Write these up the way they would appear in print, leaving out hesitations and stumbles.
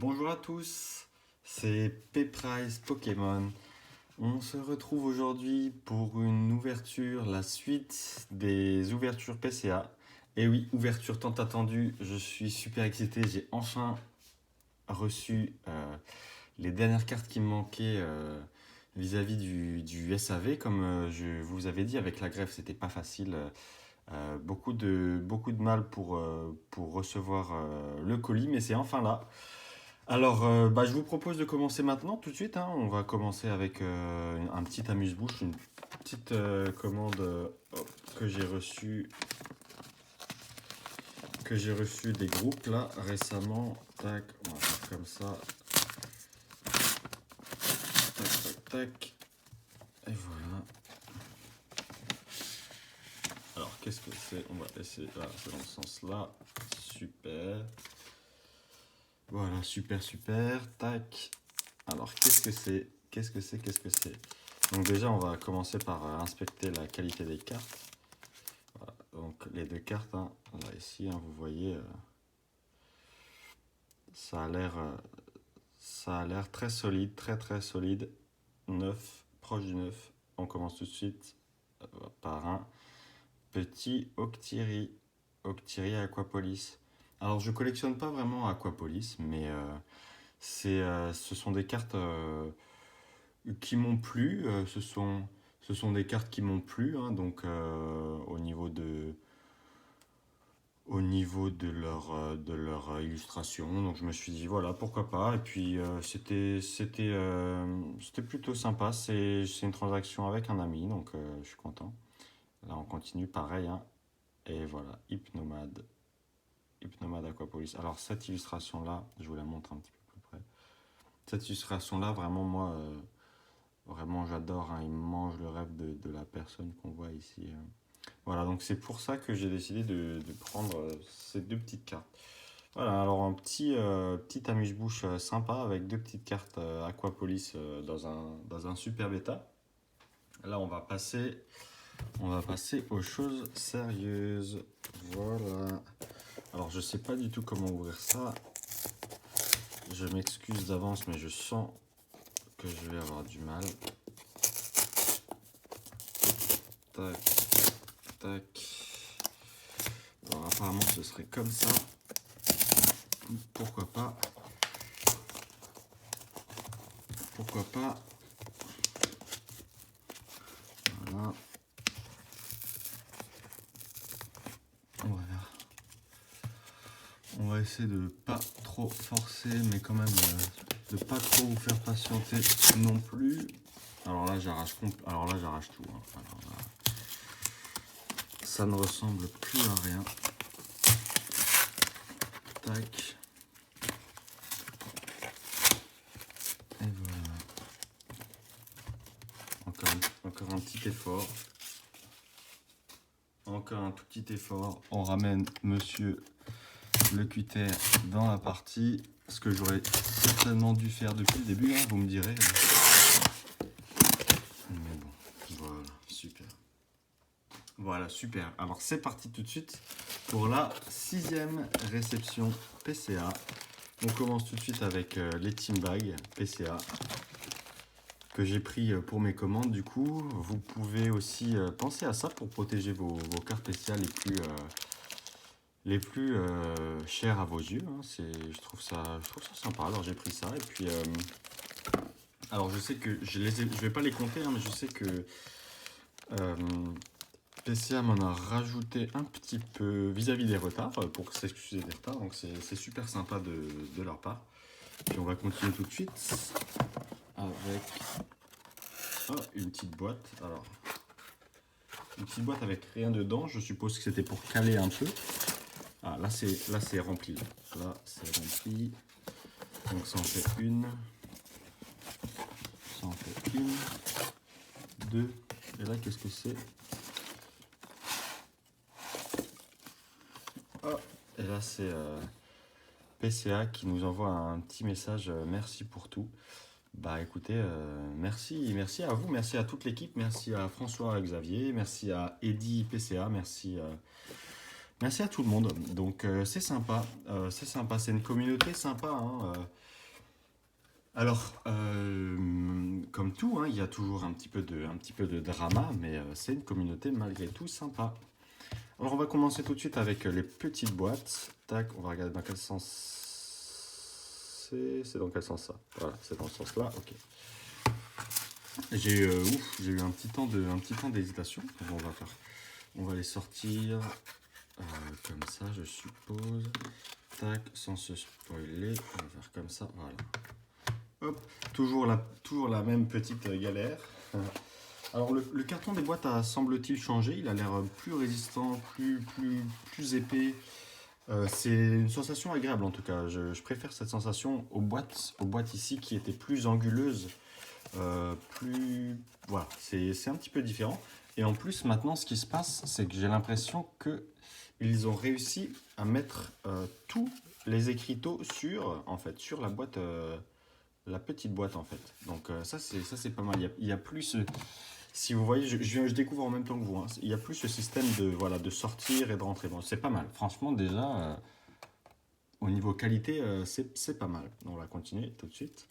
Bonjour à tous, c'est Peprise Pokémon. On se retrouve aujourd'hui pour une ouverture, la suite des ouvertures PCA. Et oui, ouverture tant attendue, je suis super excité, j'ai enfin reçu les dernières cartes qui me manquaient vis-à-vis du SAV. Comme je vous avais dit, avec la grève, c'était pas facile. Beaucoup de mal pour recevoir le colis, mais c'est enfin là. Alors, je vous propose de commencer maintenant, tout de suite, hein. On va commencer avec un petit amuse-bouche, une petite commande que j'ai reçue des groupes là récemment. Tac, on va faire comme ça. Tac, tac, tac. Et voilà. Alors, qu'est-ce que c'est? On va essayer. Voilà, c'est dans ce sens-là. Super. Voilà, super, super. Tac. Alors, qu'est-ce que c'est? Qu'est-ce que c'est? Qu'est-ce que c'est? Donc déjà, on va commencer par inspecter la qualité des cartes. Voilà, donc les deux cartes, hein, là ici, hein, vous voyez, ça a l'air très solide, très très solide. Neuf, proche du neuf. On commence tout de suite par un petit Octiri Aquapolis. Alors je collectionne pas vraiment Aquapolis, mais ce sont des cartes qui m'ont plu. Ce sont des cartes qui m'ont plu, hein, donc au niveau de leur illustration. Donc je me suis dit, voilà, pourquoi pas. Et puis c'était plutôt sympa. C'est une transaction avec un ami, donc je suis content. Là, on continue pareil, hein. Et voilà, Hypnomade Aquapolis. Alors cette illustration-là, je vous la montre un petit peu plus près. Cette illustration-là, vraiment, moi, vraiment, j'adore, hein. Il mange le rêve de la personne qu'on voit ici. Voilà, donc c'est pour ça que j'ai décidé de prendre ces deux petites cartes. Voilà, alors un petit amuse-bouche sympa avec deux petites cartes Aquapolis dans un super bêta. Là, on va passer aux choses sérieuses. Voilà. Alors, je sais pas du tout comment ouvrir ça. Je m'excuse d'avance, mais je sens que je vais avoir du mal. Tac, tac. Alors, apparemment, ce serait comme ça. Pourquoi pas? Pourquoi pas? Voilà. Voilà. On va essayer de pas trop forcer, mais quand même de pas trop vous faire patienter non plus. Alors là, j'arrache tout, hein. Alors là, ça ne ressemble plus à rien. Tac. Et voilà. Encore un petit effort. Encore un tout petit effort. On ramène monsieur le cutter dans la partie. Ce que j'aurais certainement dû faire depuis le début, hein, vous me direz. Mais bon, voilà, super. Voilà, super. Alors c'est parti tout de suite pour la 6e réception PCA. On commence tout de suite avec les team bags PCA que j'ai pris pour mes commandes. Du coup, vous pouvez aussi penser à ça pour protéger vos cartes PCA les plus chères à vos yeux, hein. Je trouve ça sympa. Alors j'ai pris ça et puis alors je sais que je vais pas les compter, hein, mais je sais que PCA m'en a rajouté un petit peu vis-à-vis des retards pour s'excuser des retards. Donc c'est super sympa de leur part. Puis on va continuer tout de suite avec une petite boîte. Alors une petite boîte avec rien dedans. Je suppose que c'était pour caler un peu. Ah, là c'est rempli. Là c'est rempli. Donc ça en fait une. Ça en fait une. Deux. Et là qu'est-ce que c'est? Oh, et là c'est PCA qui nous envoie un petit message. Merci pour tout. Bah écoutez, merci à vous, merci à toute l'équipe, merci à François Xavier, merci à Eddy PCA, merci à tout le monde. Donc c'est sympa, c'est une communauté sympa, hein. Alors, comme tout, hein, il y a toujours un petit peu de drama, mais c'est une communauté malgré tout sympa. Alors, on va commencer tout de suite avec les petites boîtes. Tac, on va regarder dans quel sens c'est dans quel sens ça? Voilà, c'est dans ce sens-là, ok. J'ai eu un petit temps d'hésitation. On va les sortir comme ça, je suppose. Tac, sans se spoiler, on va faire comme ça, voilà. Hop, toujours la même petite galère. Alors le carton des boîtes a semble-t-il changé, il a l'air plus résistant, plus épais. C'est une sensation agréable en tout cas. Je préfère cette sensation aux boîtes ici qui étaient plus anguleuses, plus voilà, c'est un petit peu différent. Et en plus maintenant, ce qui se passe, c'est que j'ai l'impression que ils ont réussi à mettre tous les écriteaux sur la boîte, la petite boîte en fait. Donc ça c'est pas mal. Il y a plus si vous voyez, je découvre en même temps que vous, hein. Il y a plus ce système de, voilà, de sortir et de rentrer. Bon, c'est pas mal. Franchement, déjà, au niveau qualité, c'est pas mal. On va continuer tout de suite.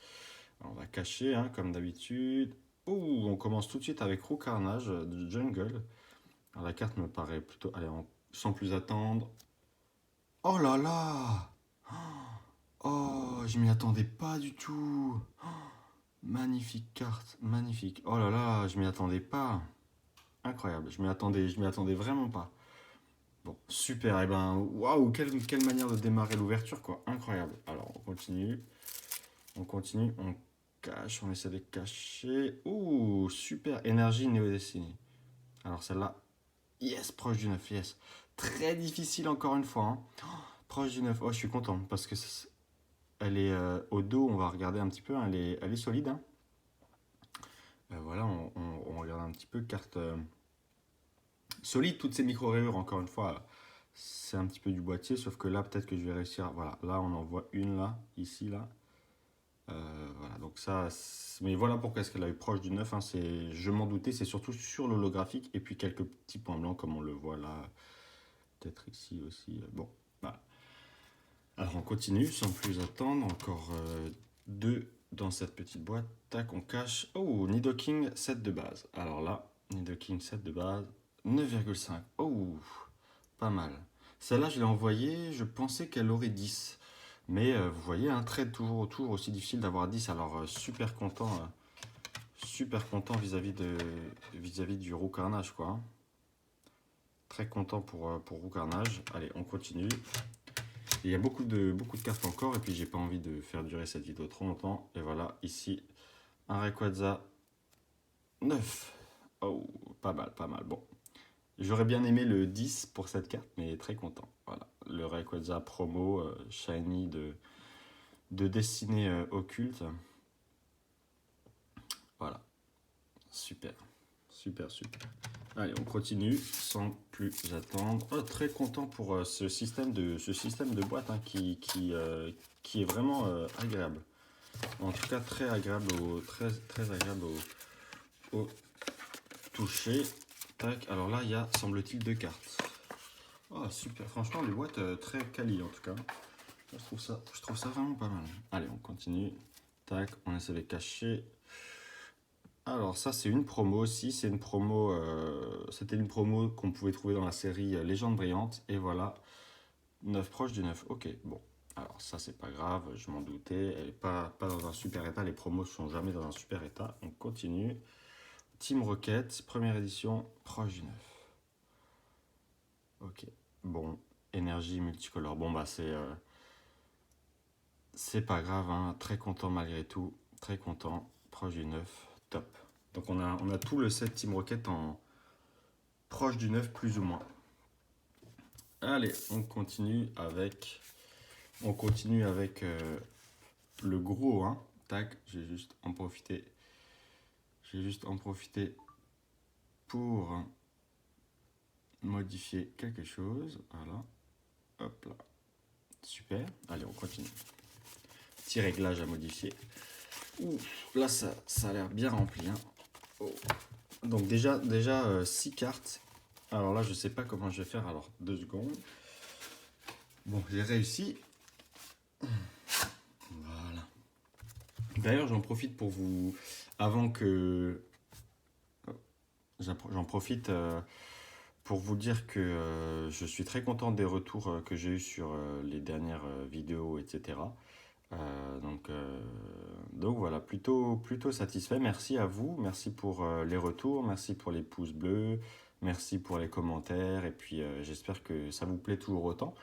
Alors, on va cacher, hein, comme d'habitude. Ouh, on commence tout de suite avec Roux Carnage de Jungle. Alors, la carte me paraît plutôt... Allez, sans plus attendre. Oh là là! Oh, je m'y attendais pas du tout. Magnifique carte, magnifique. Oh là là, je m'y attendais pas. Incroyable, je m'y attendais vraiment pas. Bon, super, et ben, waouh, quelle manière de démarrer l'ouverture, quoi. Incroyable. Alors, on continue, on cache, on essaie de cacher. Ouh, super, énergie Néo Destiny. Alors, celle-là, yes, proche du 9, yes. Très difficile encore une fois, hein. Proche du 9, oh, je suis content, parce que elle est au dos, on va regarder un petit peu, hein, elle est solide, hein. Voilà, on regarde un petit peu, carte solide, toutes ces micro-rayures, encore une fois, c'est un petit peu du boîtier, sauf que là, peut-être que je vais réussir. Voilà, là, on en voit une là, ici, là. Voilà, donc ça, mais voilà pourquoi est-ce qu'elle a eu proche du 9, hein, je m'en doutais, c'est surtout sur l'holographique, et puis quelques petits points blancs, comme on le voit là, peut-être ici aussi. Bon, voilà. Alors, on continue, sans plus attendre, encore deux dans cette petite boîte. Tac, on cache. Oh, Nidoking 7 de base. Alors là, Nidoking 7 de base, 9,5. Oh, pas mal. Celle-là, je l'ai envoyée, je pensais qu'elle aurait 10. Mais vous voyez, un trade toujours aussi difficile d'avoir 10. Alors, super content vis-à-vis du Roux Carnage, quoi, hein. Très content pour Roux Carnage. Allez, on continue. Il y a beaucoup de cartes encore, et puis j'ai pas envie de faire durer cette vidéo trop longtemps. Et voilà, ici, un Rayquaza 9. Oh, pas mal, pas mal. Bon, j'aurais bien aimé le 10 pour cette carte, mais très content. Voilà, le Rayquaza promo shiny de destinée occulte. Voilà, super, super. Allez, on continue sans plus attendre. Oh, très content pour ce système de boîte, hein, qui est vraiment agréable. En tout cas, très agréable très agréable au toucher. Tac, alors là, il y a, semble-t-il, deux cartes. Oh, super. Franchement, les boîtes très quali en tout cas. Je trouve ça vraiment pas mal. Allez, on continue. Tac, on essaie de cacher. Alors ça, c'est une promo aussi. C'est une promo. C'était une promo qu'on pouvait trouver dans la série Légende brillante. Et voilà, 9 proche du 9. Ok, bon. Alors ça, c'est pas grave, je m'en doutais. Elle est pas dans un super état. Les promos sont jamais dans un super état. On continue. Team Rocket, première édition, proche du 9. Ok, bon. Énergie multicolore. Bon, bah c'est pas grave, hein. Très content malgré tout. Très content. Proche du 9. Top. Donc on a tout le set Team Rocket en proche du 9 plus ou moins. Allez, on continue avec le gros, hein. Tac, j'ai juste en profité pour modifier quelque chose. Voilà. Hop là. Super. Allez, on continue. Petit réglage à modifier. Ouh, là, ça a l'air bien rempli, hein. Oh. Donc déjà 6 cartes. Alors là, je sais pas comment je vais faire. Alors, 2 secondes. Bon, j'ai réussi. Voilà. D'ailleurs, j'en profite pour vous... Avant que... J'en profite pour vous dire que je suis très content des retours que j'ai eus sur les dernières vidéos, etc. Donc voilà, plutôt satisfait. Merci à vous, merci pour les retours, merci pour les pouces bleus, merci pour les commentaires, et puis j'espère que ça vous plaît toujours autant.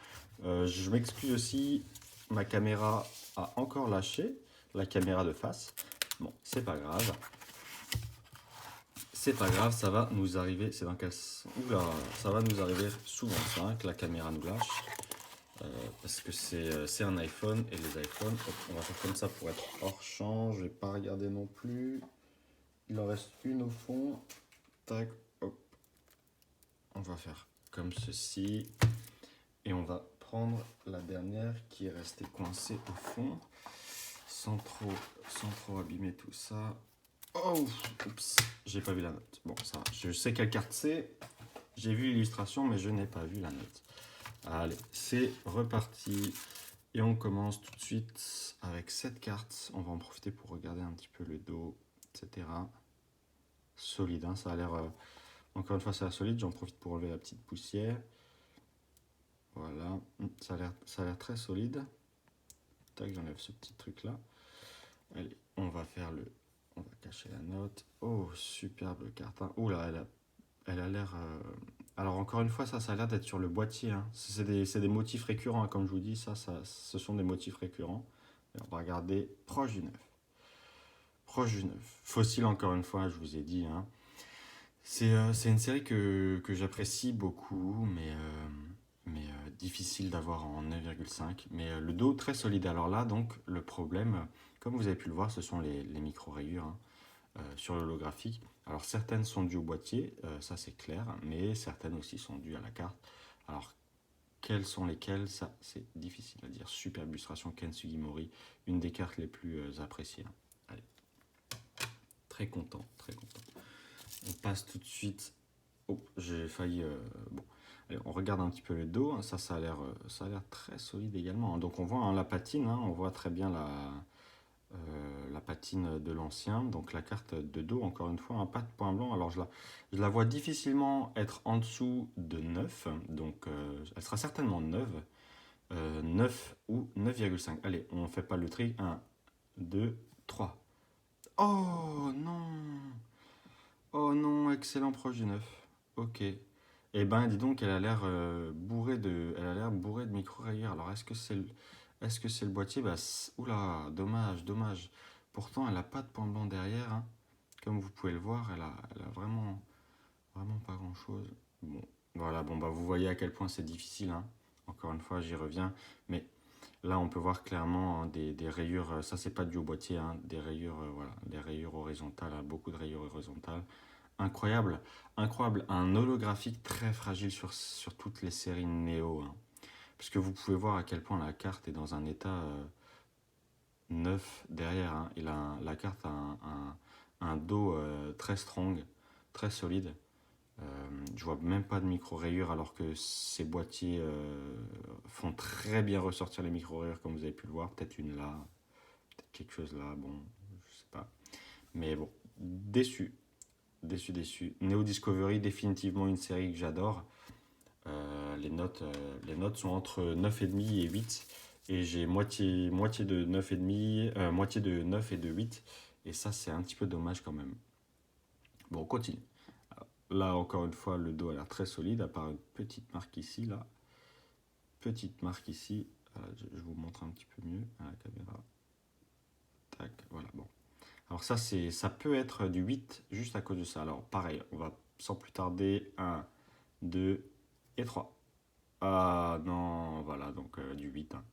Je m'excuse aussi, ma caméra a encore lâché, la caméra de face. Bon, c'est pas grave. C'est pas grave, ça va nous arriver. C'est dans quel... Oula, ça va nous arriver souvent ça, que la caméra nous lâche. Parce que c'est un iPhone et les iPhones, hop, on va faire comme ça pour être hors champ. Je vais pas regarder non plus. Il en reste une au fond. Tac, hop. On va faire comme ceci. Et on va prendre la dernière qui est restée coincée au fond. Sans trop abîmer tout ça. Oh, oups, j'ai pas vu la note. Bon, ça va. Je sais quelle carte c'est. J'ai vu l'illustration, mais je n'ai pas vu la note. Allez, c'est reparti. Et on commence tout de suite avec cette carte. On va en profiter pour regarder un petit peu le dos, etc. Solide, hein, ça a l'air... encore une fois, ça a l'air solide. J'en profite pour enlever la petite poussière. Voilà, ça a l'air très solide. Tac, j'enlève ce petit truc-là. Allez, on va cacher la note. Oh, superbe carte. Hein. Ouh là, elle a l'air... Alors encore une fois, ça a l'air d'être sur le boîtier. Hein. C'est des motifs récurrents, hein, comme je vous dis. Ce sont des motifs récurrents. Et on va regarder proche du neuf. Proche du neuf. Fossile, encore une fois, je vous ai dit. Hein. C'est une série que j'apprécie beaucoup, mais difficile d'avoir en 9,5. Mais le dos très solide. Alors là, donc, le problème, comme vous avez pu le voir, ce sont les micro-rayures. Hein. Sur l'holographique. Alors certaines sont dues au boîtier, ça c'est clair, mais certaines aussi sont dues à la carte. Alors quelles sont lesquelles, ça c'est difficile à dire. Superbe illustration Ken Sugimori, une des cartes les plus appréciées. Allez, très content, très content. On passe tout de suite. Oh, j'ai failli. Bon, allez, on regarde un petit peu le dos. Hein. Ça a l'air très solide également. Hein. Donc on voit hein, la patine, hein, on voit très bien la patine de l'ancien, donc la carte de dos, encore une fois, un pas de point blanc. Alors je la vois difficilement être en dessous de 9, donc elle sera certainement 9, 9 ou 9,5. Allez, on ne fait pas le tri, 1, 2, 3. Oh non! Oh non, excellent proche du 9. Ok. Eh ben, dis donc, elle a l'air bourrée de micro-rayures. Alors, est-ce que c'est le boîtier? Bah, oula, dommage, dommage. Pourtant, elle n'a pas de point blanc derrière. Hein. Comme vous pouvez le voir, elle a vraiment pas grand-chose. Bon, voilà, bon, bah, vous voyez à quel point c'est difficile. Hein. Encore une fois, j'y reviens. Mais là, on peut voir clairement hein, des rayures. Ça, c'est pas dû au boîtier. Hein, des rayures, voilà, des rayures horizontales. Hein, beaucoup de rayures horizontales. Incroyable, incroyable. Un holographique très fragile sur toutes les séries Néo. Hein. Parce que vous pouvez voir à quel point la carte est dans un état neuf derrière. Hein. La carte a un dos très strong, très solide. Je vois même pas de micro-rayures alors que ces boîtiers font très bien ressortir les micro-rayures comme vous avez pu le voir. Peut-être une là, peut-être quelque chose là, bon, je sais pas. Mais bon, déçu. Déçu. Neo Discovery, définitivement une série que j'adore. Les notes sont entre 9,5 et 8. Et j'ai moitié de 9,5, moitié de 9 et de 8. Et ça, c'est un petit peu dommage quand même. Bon, on continue. Alors, là, encore une fois, le dos a l'air très solide, à part une petite marque ici, là. Petite marque ici. Voilà, je vous montre un petit peu mieux à la caméra. Tac, voilà, bon. Alors ça peut être du 8 juste à cause de ça. Alors pareil, on va sans plus tarder, 1, 2 et 3. Ah non, voilà, donc du 8. Hein.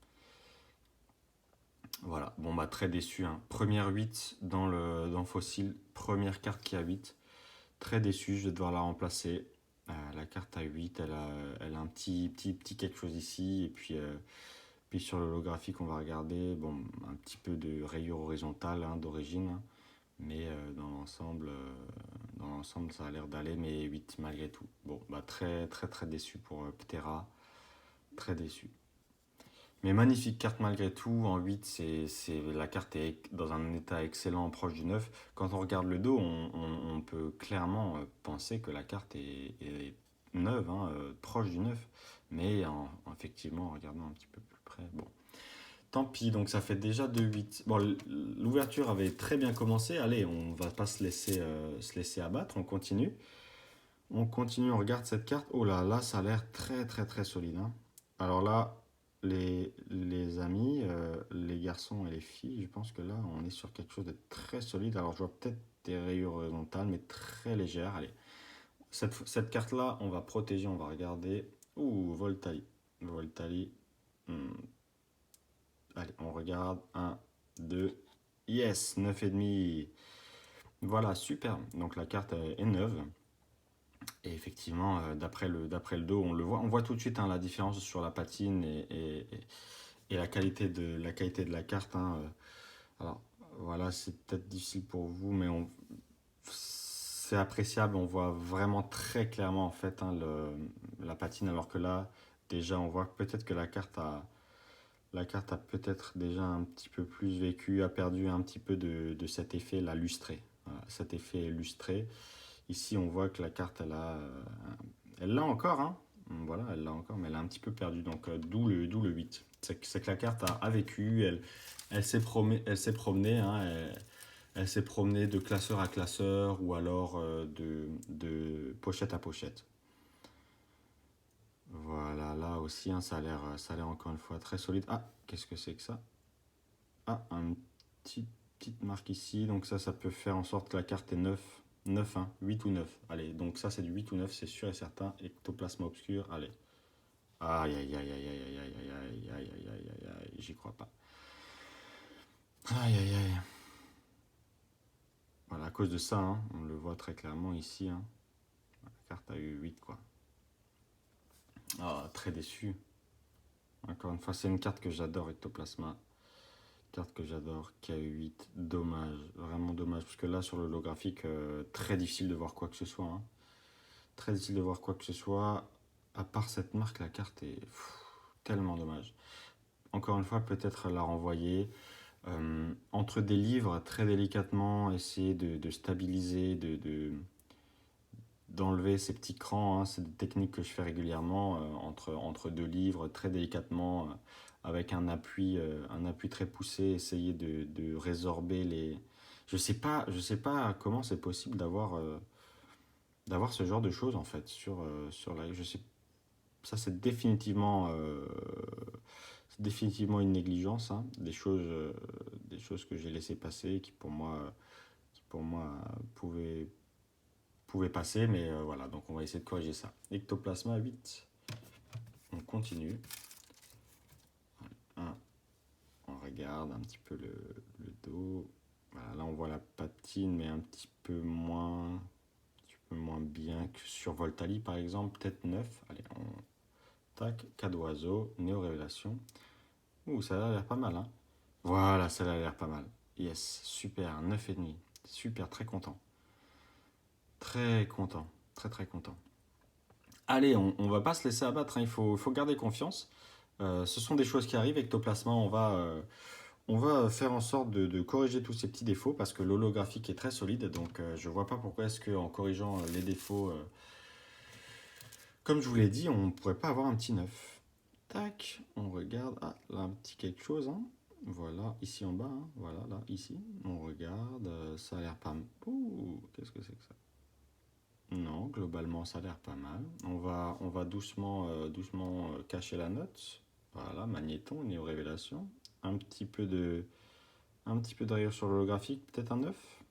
Voilà, bon bah très déçu. Hein. Première 8 dans Fossile, première carte qui a 8. Très déçu, je vais devoir la remplacer. La carte à 8, elle a un petit quelque chose ici. Et puis sur l'holographique, on va regarder bon, un petit peu de rayure horizontale hein, d'origine. Hein. Mais dans l'ensemble, ça a l'air d'aller, mais 8 malgré tout. Bon, bah très déçu pour Ptera, très déçu. Mais magnifique carte malgré tout. En 8, la carte est dans un état excellent, proche du 9. Quand on regarde le dos, on peut clairement penser que la carte est neuve, hein, proche du 9. Mais effectivement, en regardant un petit peu plus près, bon. Tant pis, donc ça fait déjà 2-8. Bon, l'ouverture avait très bien commencé. Allez, on va pas se laisser abattre, on continue. On continue, on regarde cette carte. Oh là, là, ça a l'air très très très solide, hein. Alors là, les amis, les garçons et les filles, je pense que là, on est sur quelque chose de très solide. Alors je vois peut-être des rayures horizontales, mais très légères. Allez, cette carte-là, on va protéger, on va regarder. Ouh, Voltali. Voltali. Hmm. Allez, on regarde. Un, 2. Yes, 9,5. Voilà, super. Donc la carte est neuve. Et effectivement, d'après le dos, on voit tout de suite, hein, la différence sur la patine et la qualité de la carte, hein. Alors voilà, c'est peut-être difficile pour vous, mais c'est appréciable. On voit vraiment très clairement en fait, hein, la patine, alors que là, déjà, on voit peut-être que la carte a peut-être déjà un petit peu plus vécu, a perdu un petit peu de cet effet, la lustré. Voilà, cet effet lustré. Ici, on voit que la carte, elle l'a encore, hein. Voilà, elle l'a encore, mais elle a un petit peu perdu. Donc, d'où le 8. C'est que la carte a vécu, elle s'est promenée, hein, elle s'est promenée de classeur à classeur ou alors de pochette à pochette. Voilà, là aussi, hein, ça a l'air encore une fois très solide. Ah, qu'est-ce que c'est que ça? Ah, petite marque ici. Donc ça peut faire en sorte que la carte est 9. 9, hein, 8 ou 9. Allez, donc ça c'est du 8 ou 9, c'est sûr et certain. Ectoplasma obscur, allez. Aïe, aïe, aïe, aïe, aïe, aïe, aïe, aïe, aïe, aïe, aïe, aïe, aïe, j'y crois pas. Aïe, aïe, aïe. Voilà, à cause de ça, hein, on le voit très clairement ici, hein. La carte a eu 8, quoi. Ah, très déçu. Encore une fois, c'est une carte que j'adore, Ectoplasma. Carte que j'adore, KU8, dommage, vraiment dommage, parce que là sur l'holographique, très difficile de voir quoi que ce soit, hein. Très difficile de voir quoi que ce soit, à part cette marque, la carte est tellement dommage. Encore une fois, peut-être la renvoyer, entre des livres, très délicatement, essayer de stabiliser, d'enlever ces petits crans, hein. C'est des techniques que je fais régulièrement, entre deux livres, très délicatement, avec un appui très poussé, essayer de résorber les... Je sais pas comment c'est possible d'avoir ce genre de choses en fait sur la... Je sais, ça c'est définitivement une négligence, hein. Des choses que j'ai laissé passer qui pour moi pouvaient passer, mais voilà, donc on va essayer de corriger ça. Ectoplasma 8. On continue. Un, on regarde un petit peu le dos. Voilà, là on voit la patine, mais un petit peu moins bien que sur Voltali par exemple, peut-être 9. Allez, tac, cas d'oiseau, néo-révélation. Ouh, ça a l'air pas mal, hein. Voilà, ça a l'air pas mal. Yes, super, 9,5. Super, très content. Très content, très très content. Allez, on va pas se laisser abattre, hein. Il faut garder confiance. Ce sont des choses qui arrivent. Ectoplasma, on va faire en sorte de corriger tous ces petits défauts parce que l'holographique est très solide. Donc, je vois pas pourquoi est-ce qu'en corrigeant les défauts, comme je vous l'ai dit, on ne pourrait pas avoir un petit 9. Tac, on regarde. Ah, là, un petit quelque chose, hein. Voilà, ici en bas, hein. Voilà, là, ici. On regarde. Ça a l'air pas mal. Ouh, qu'est-ce que c'est que ça? Non, globalement, ça a l'air pas mal. On va doucement cacher la note. Voilà, magnéton, néo-révélation. Un petit peu de rayure sur l'holographique, peut-être un 9.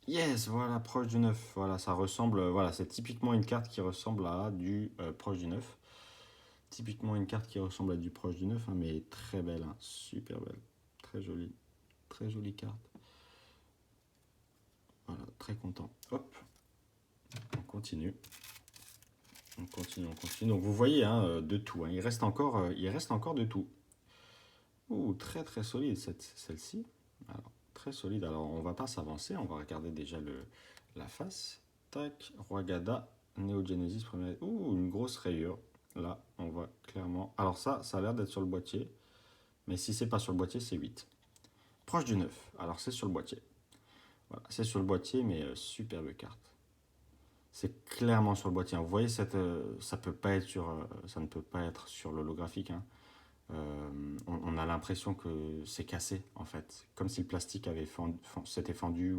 Yes, voilà, proche du 9. Voilà, ça ressemble. Voilà, c'est typiquement une carte qui ressemble à du proche du 9. Typiquement une carte qui ressemble à du proche du 9, hein, mais très belle, hein, super belle. Très jolie. Très jolie carte. Voilà, très content. Hop, on continue. On continue, on continue. Donc vous voyez, hein, de tout, hein. Il reste encore de tout. Ouh, très très solide celle-ci. Alors, très solide. Alors on va pas s'avancer, on va regarder déjà la face. Tac, Roi Gada, Neo Genesis première. Ouh, une grosse rayure. Là, on voit clairement. Alors ça a l'air d'être sur le boîtier. Mais si c'est pas sur le boîtier, c'est 8. Proche du 9. Alors c'est sur le boîtier. Voilà, c'est sur le boîtier, mais superbe carte. C'est clairement sur le boîtier. Vous voyez, ça peut pas être ça ne peut pas être sur l'holographique, hein. On a l'impression que c'est cassé, en fait. Comme si le plastique s'était fendu.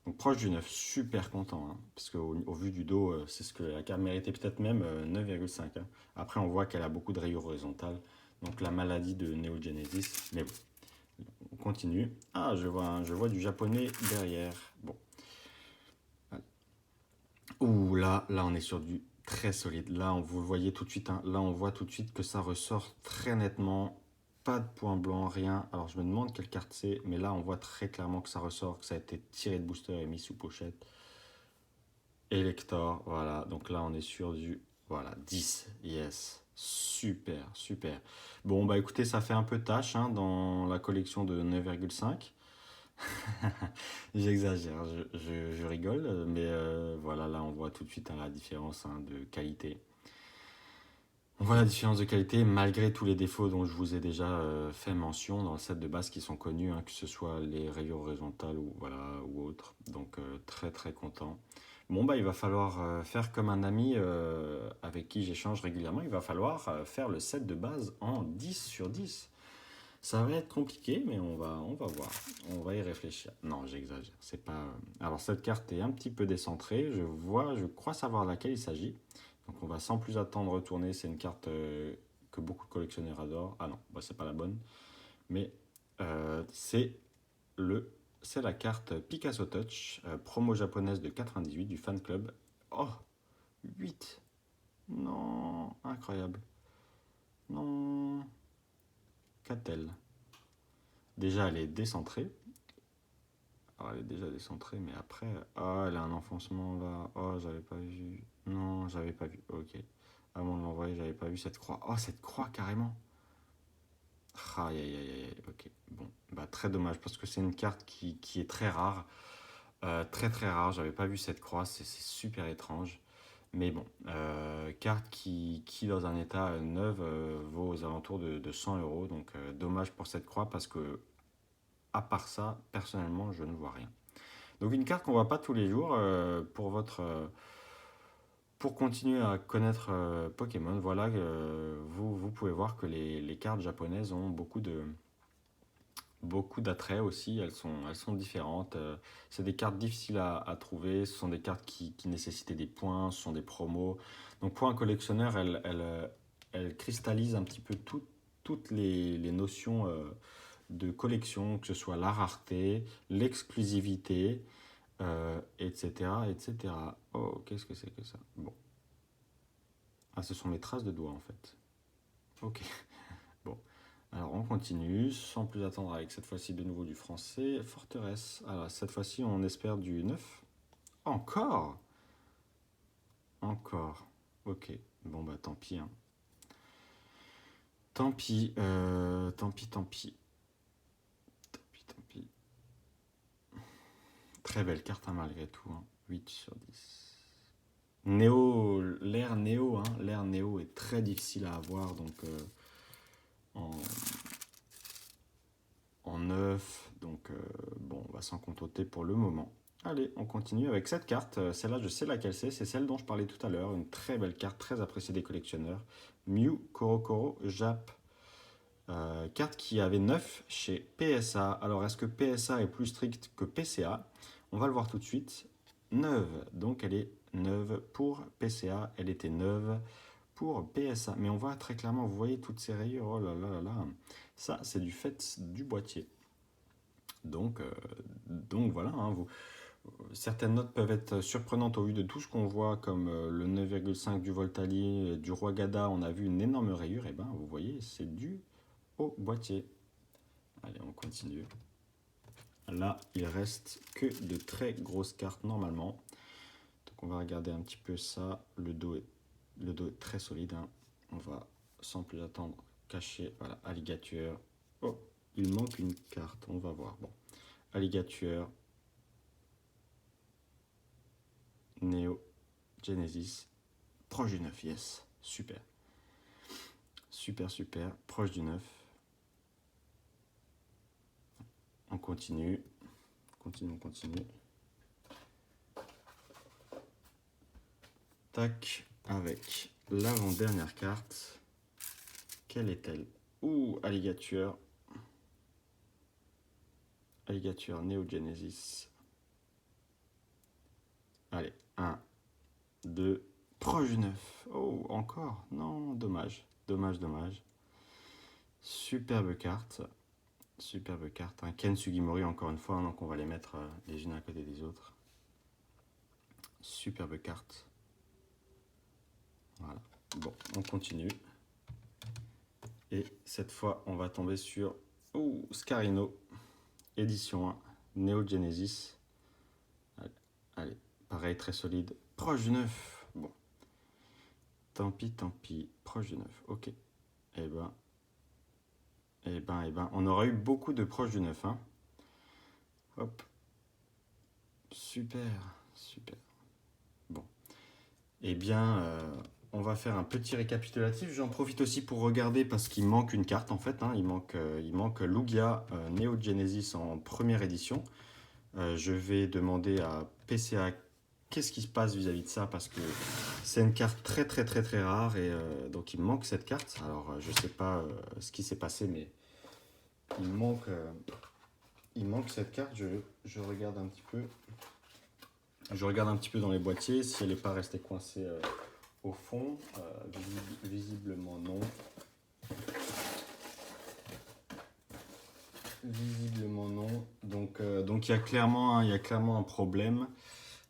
Donc proche du 9, super content, hein, parce qu'au vu du dos, c'est ce que la carte méritait, peut-être même 9,5, hein. Après, on voit qu'elle a beaucoup de rayures horizontales, donc la maladie de Neogenesis. Mais bon, on continue. Ah, je vois du japonais derrière. Bon. Ouh, là, on est sur du très solide. Là, vous le voyez tout de suite, hein. Là, on voit tout de suite que ça ressort très nettement. Pas de point blanc, rien. Alors, je me demande quelle carte c'est, mais là, on voit très clairement que ça ressort, que ça a été tiré de booster et mis sous pochette. Elector, voilà. Donc là, on est sur du, voilà, 10. Yes. Super, super. Bon, bah écoutez, ça fait un peu tâche, hein, dans la collection de 9,5. J'exagère, je rigole, mais voilà, là on voit tout de suite, hein, la différence, hein, de qualité. On voit la différence de qualité malgré tous les défauts dont je vous ai déjà fait mention dans le set de base qui sont connus, hein, que ce soit les rayures horizontales ou, voilà, ou autres. Donc très très content. Bon, bah il va falloir faire comme un ami avec qui j'échange régulièrement, il va falloir faire le set de base en 10 sur 10. Ça va être compliqué, mais on va voir. On va y réfléchir. Non, j'exagère. C'est pas. Alors cette carte est un petit peu décentrée. Je crois savoir de laquelle il s'agit. Donc on va sans plus attendre retourner. C'est une carte que beaucoup de collectionneurs adorent. Ah non, bah, c'est pas la bonne. Mais c'est le, c'est la carte Picasso Touch, promo japonaise de 98 du fan club. Oh, 8. Non, incroyable. Non. Qu'a-t-elle? Déjà, elle est décentrée. Alors, elle est déjà décentrée, mais après. Ah, elle a un enfoncement là. Oh, j'avais pas vu. Non, j'avais pas vu. Ok. Avant de l'envoyer, j'avais pas vu cette croix. Oh, cette croix carrément. Aïe, aïe, aïe, aïe. Ok. Bon, bah, très dommage parce que c'est une carte qui est très rare. Très, très rare. J'avais pas vu cette croix. C'est super étrange. Mais bon, carte qui dans un état neuf vaut aux alentours de 100 euros. Donc, dommage pour cette croix parce que, à part ça, personnellement, je ne vois rien. Donc une carte qu'on voit pas tous les jours pour continuer à connaître Pokémon. Voilà, vous pouvez voir que les cartes japonaises ont beaucoup d'attrait aussi. Elles sont différentes. C'est des cartes difficiles à trouver. Ce sont des cartes qui nécessitaient des points. Ce sont des promos. Donc pour un collectionneur, elle cristallise un petit peu toutes les notions de collection, que ce soit la rareté, l'exclusivité, etc., etc. Oh, qu'est-ce que c'est que ça? Bon. Ah, ce sont mes traces de doigts en fait. Ok. Bon. Alors on continue, sans plus attendre avec cette fois-ci de nouveau du français. Forteresse. Alors cette fois-ci on espère du 9. Encore? Encore. Ok. Bon bah tant pis, hein. Tant pis, tant pis, tant pis. Tant pis, tant pis. Très belle carte, hein, malgré tout, hein. 8 sur 10. L'air néo est très difficile à avoir, donc en, en neuf. Donc bon, on va s'en contenter pour le moment. Allez, on continue avec cette carte. Celle-là, je sais laquelle c'est celle dont je parlais tout à l'heure. Une très belle carte, très appréciée des collectionneurs. Mew Korokoro Jap. Carte qui avait 9 chez PSA. Alors, est-ce que PSA est plus strict que PCA? On va le voir tout de suite. Neuve, donc elle est neuve pour PCA. Elle était neuve pour PSA. Mais on voit très clairement, vous voyez toutes ces rayures. Oh là là là là. Ça, c'est du fait du boîtier. Donc voilà, hein, certaines notes peuvent être surprenantes au vu de tout ce qu'on voit, comme le 9,5 du Voltali, du Roi Gada, on a vu une énorme rayure, et ben vous voyez, c'est dû au boîtier. Allez, on continue. Là, il reste que de très grosses cartes normalement. Donc on va regarder un petit peu ça. Le dos est très solide, hein. On va sans plus attendre cacher. Voilà, alligator. Oh, il manque une carte, on va voir. Bon, alligator, Neo, Genesis, proche du 9, yes, super. Super, super, proche du 9. on continue. On continue. Tac, avec l'avant-dernière carte. Quelle est-elle? Ouh, Alligator. Alligator Neo Genesis. Allez, 1, 2, proche du 9. Oh, encore? Non, dommage. Dommage. Superbe carte. Superbe carte. Un Ken Sugimori, encore une fois, hein, donc on va les mettre les unes à côté des autres. Superbe carte. Voilà. Bon, on continue. Et cette fois, on va tomber sur Scarino, édition 1, Neo Genesis. Allez, pareil, très solide. Proche du 9. Bon. Tant pis. Proche du 9. Ok. Eh ben, on aura eu beaucoup de proches du 9. Hein. Hop. Super. Bon. Eh bien, on va faire un petit récapitulatif. J'en profite aussi pour regarder parce qu'il manque une carte en fait. Hein. Il manque Lugia Neo Genesis en première édition. Je vais demander à PCA qu'est-ce qui se passe vis-à-vis de ça parce que c'est une carte très rare et donc il me manque cette carte. Alors je sais pas ce qui s'est passé mais il manque cette carte. Je regarde un petit peu. Je regarde un petit peu dans les boîtiers si elle n'est pas restée coincée au fond. Visiblement non. Donc il y a clairement un problème.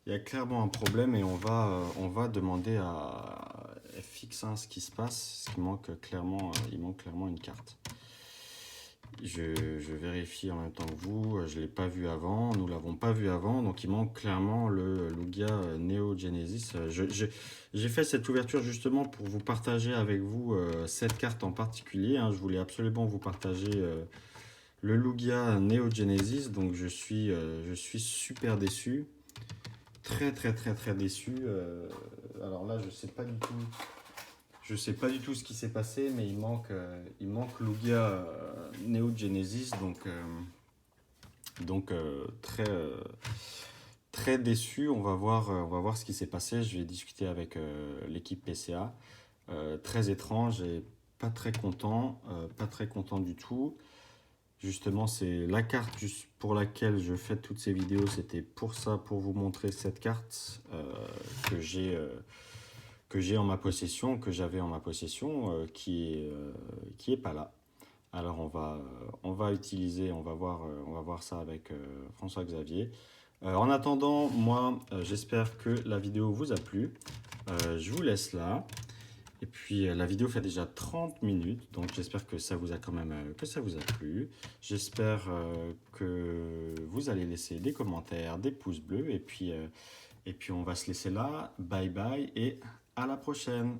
Il y a clairement un problème et on va demander à FX ce qui se passe. Il manque clairement une carte. Je vérifie en même temps que vous. Je ne l'ai pas vu avant. Nous ne l'avons pas vu avant. Donc il manque clairement le Lugia Neo Genesis. J'ai fait cette ouverture justement pour vous partager avec vous cette carte en particulier. Hein. Je voulais absolument vous partager le Lugia Neo Genesis. Donc je suis super déçu. Très déçu. Alors là, je sais pas du tout ce qui s'est passé, mais il manque Lugia Neo Genesis, donc très déçu. On va voir ce qui s'est passé. Je vais discuter avec l'équipe PCA. Très étrange et pas très content du tout. Justement, c'est la carte pour laquelle je fais toutes ces vidéos. C'était pour ça, pour vous montrer cette carte que j'ai en ma possession, que j'avais en ma possession, qui est pas là. Alors on va voir ça avec François Xavier. En attendant, moi, j'espère que la vidéo vous a plu. Je vous laisse là. Et puis la vidéo fait déjà 30 minutes, donc j'espère que ça vous a quand même plu. J'espère que vous allez laisser des commentaires, des pouces bleus, et puis on va se laisser là. Bye bye et à la prochaine.